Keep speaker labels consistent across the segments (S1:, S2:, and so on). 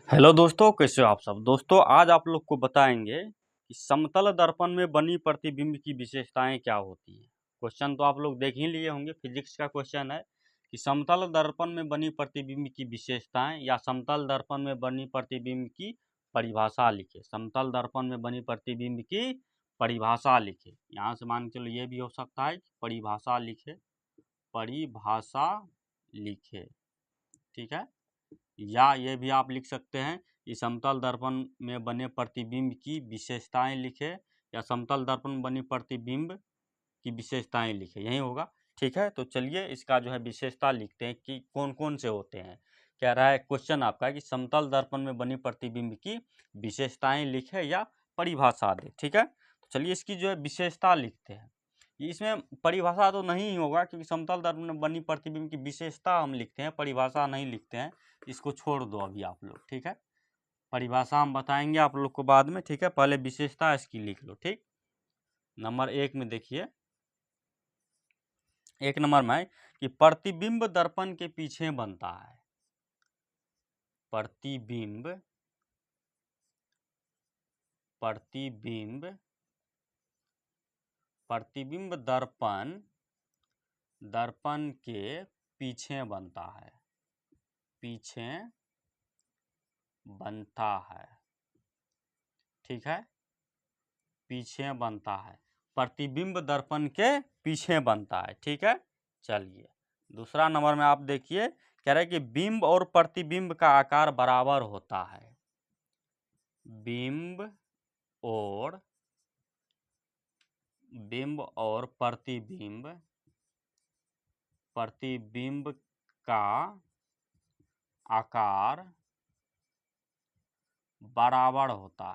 S1: Hello दोस्तों, कैसे हो आप सब। दोस्तों आज आप लोग को बताएंगे कि समतल दर्पण में बनी प्रतिबिंब की विशेषताएं क्या होती हैं। क्वेश्चन तो आप लोग देख ही लिए होंगे, फिजिक्स का क्वेश्चन है कि समतल दर्पण में बनी प्रतिबिंब की विशेषताएं या समतल दर्पण में बनी प्रतिबिंब की परिभाषा लिखे। समतल दर्पण में बनी प्रतिबिंब की परिभाषा लिखे। यहाँ से मान के चलो ये भी हो सकता है कि परिभाषा लिखे, परिभाषा लिखे, ठीक है। या ये भी आप लिख सकते हैं कि समतल दर्पण में बने प्रतिबिंब की विशेषताएं लिखे, या समतल दर्पण में बनी प्रतिबिंब की विशेषताएं लिखे, यही होगा। ठीक है, तो चलिए इसका जो है विशेषता लिखते हैं कि कौन कौन से होते हैं। कह रहा है क्वेश्चन आपका कि समतल दर्पण में बनी प्रतिबिंब की विशेषताएं लिखे या परिभाषा दे। ठीक है, तो चलिए इसकी जो है विशेषता लिखते हैं। इसमें परिभाषा तो नहीं होगा क्योंकि समतल दर्पण में बनी प्रतिबिंब की विशेषता हम लिखते हैं, परिभाषा नहीं लिखते हैं। इसको छोड़ दो अभी आप लोग, ठीक है। परिभाषा हम बताएंगे आप लोग को बाद में, ठीक है। पहले विशेषता इसकी लिख लो, ठीक। नंबर 1 में देखिए, 1 नंबर में कि प्रतिबिंब दर्पण के पीछे बनता है। प्रतिबिंब प्रतिबिंब दर्पण के पीछे बनता है, पीछे बनता है, ठीक है। पीछे बनता है, प्रतिबिंब दर्पण के पीछे बनता है, ठीक है। चलिए दूसरा नंबर में आप देखिए, कह रहे हैं कि बिंब और प्रतिबिंब का आकार बराबर होता है। बिंब और प्रतिबिंब का आकार बराबर होता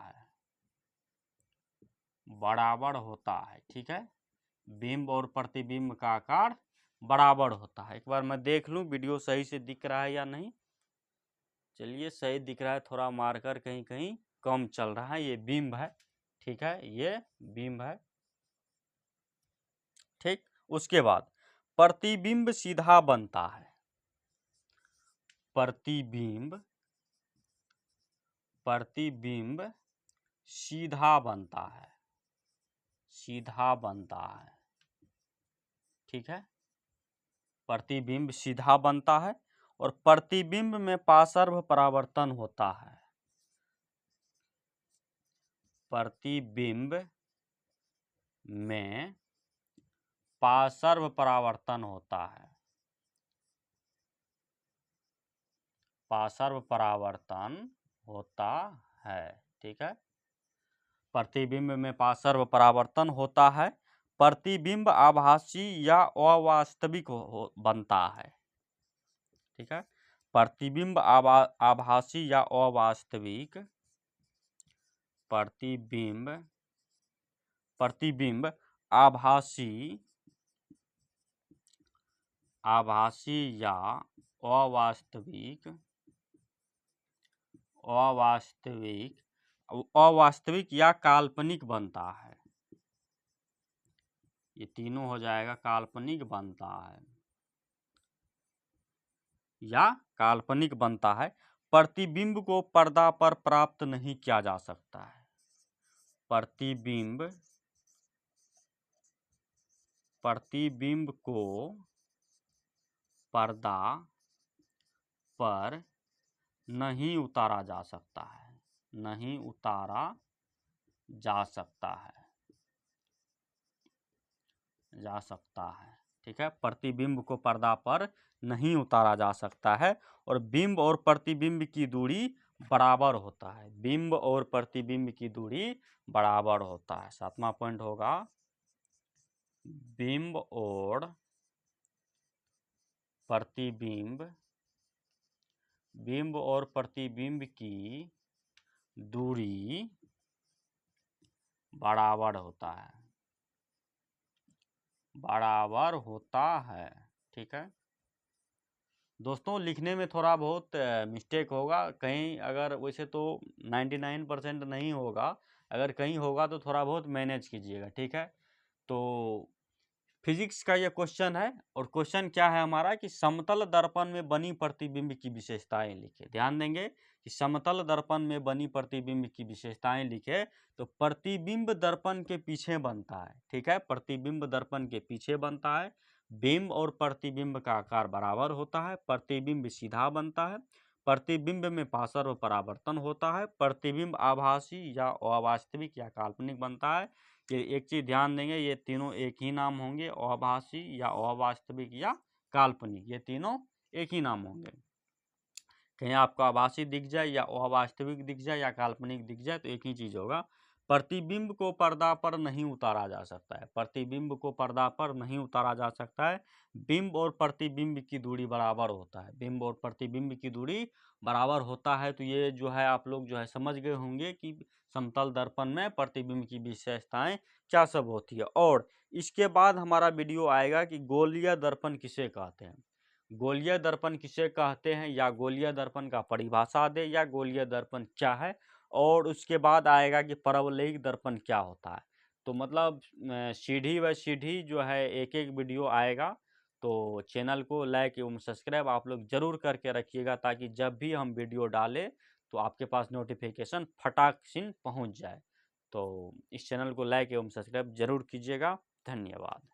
S1: है, ठीक है। बिंब और प्रतिबिंब का आकार बराबर होता है। एक बार मैं देख लूं वीडियो सही से दिख रहा है या नहीं। चलिए सही दिख रहा है, थोड़ा मार्कर कहीं कहीं कम चल रहा है। ये बिंब है, ठीक है, ये बिंब है, ठीक। उसके बाद प्रतिबिंब सीधा बनता है। प्रतिबिंब सीधा बनता है, ठीक है। प्रतिबिंब सीधा बनता है और प्रतिबिंब में पार्श्व परावर्तन होता है। प्रतिबिंब में पार्श्व परावर्तन होता है, ठीक है। प्रतिबिंब में पार्श्व परावर्तन होता है। प्रतिबिंब आभासी या अवास्तविक बनता है, ठीक है। प्रतिबिंब आभासी या अवास्तविक, प्रतिबिंब आभासी या अवास्तविक या काल्पनिक बनता है। ये तीनों हो जाएगा, काल्पनिक बनता है या काल्पनिक बनता है। प्रतिबिंब को पर्दा पर प्राप्त नहीं किया जा सकता है। प्रतिबिंब को पर्दा पर नहीं उतारा जा सकता है, ठीक है। प्रतिबिंब को पर्दा पर नहीं उतारा जा सकता है और बिंब और प्रतिबिंब की दूरी बराबर होता है। बिंब और प्रतिबिंब की दूरी बराबर होता है। 7वां पॉइंट होगा, बिंब और प्रतिबिंब की दूरी बराबर होता है, ठीक है। दोस्तों लिखने में थोड़ा बहुत मिस्टेक होगा कहीं, अगर वैसे तो 99% नहीं होगा, अगर कहीं होगा तो थोड़ा बहुत मैनेज कीजिएगा, ठीक है। तो फिजिक्स का ये क्वेश्चन है और क्वेश्चन क्या है हमारा कि समतल दर्पण में बनी प्रतिबिंब की विशेषताएं लिखे। ध्यान देंगे कि समतल दर्पण में बनी प्रतिबिंब की विशेषताएं लिखे। तो प्रतिबिंब दर्पण के पीछे बनता है, ठीक है, प्रतिबिंब दर्पण के पीछे बनता है। बिंब और प्रतिबिंब का आकार बराबर होता है। प्रतिबिंब सीधा बनता है। प्रतिबिंब में पार्श्व व परावर्तन होता है। प्रतिबिंब आभासी या अवास्तविक या काल्पनिक बनता है। ये एक चीज ध्यान देंगे, ये तीनों एक ही नाम होंगे, आभासी या अवास्तविक या काल्पनिक, ये तीनों एक ही नाम होंगे। कहीं आपको आभासी दिख जाए या अवास्तविक दिख जाए या काल्पनिक दिख जाए तो एक ही चीज होगा। प्रतिबिंब को पर्दा पर नहीं उतारा जा सकता है। प्रतिबिंब को पर्दा पर नहीं उतारा जा सकता है। बिंब और प्रतिबिंब की दूरी बराबर होता है। बिंब और प्रतिबिंब की दूरी बराबर होता है। तो ये जो है आप लोग जो है समझ गए होंगे कि समतल दर्पण में प्रतिबिंब की विशेषताएं क्या सब होती है। और इसके बाद हमारा वीडियो आएगा कि गोलीय दर्पण किसे कहते हैं। गोलीय दर्पण किसे कहते हैं या गोलीय दर्पण का परिभाषा दे या गोलीय दर्पण क्या है। और उसके बाद आएगा कि परवलयिक दर्पण क्या होता है। तो मतलब सीढ़ी व सीढ़ी जो है एक एक वीडियो आएगा। तो चैनल को लाइक एवं सब्सक्राइब आप लोग जरूर करके रखिएगा ताकि जब भी हम वीडियो डालें तो आपके पास नोटिफिकेशन फटाक से पहुंच जाए। तो इस चैनल को लाइक एवं सब्सक्राइब जरूर कीजिएगा। धन्यवाद।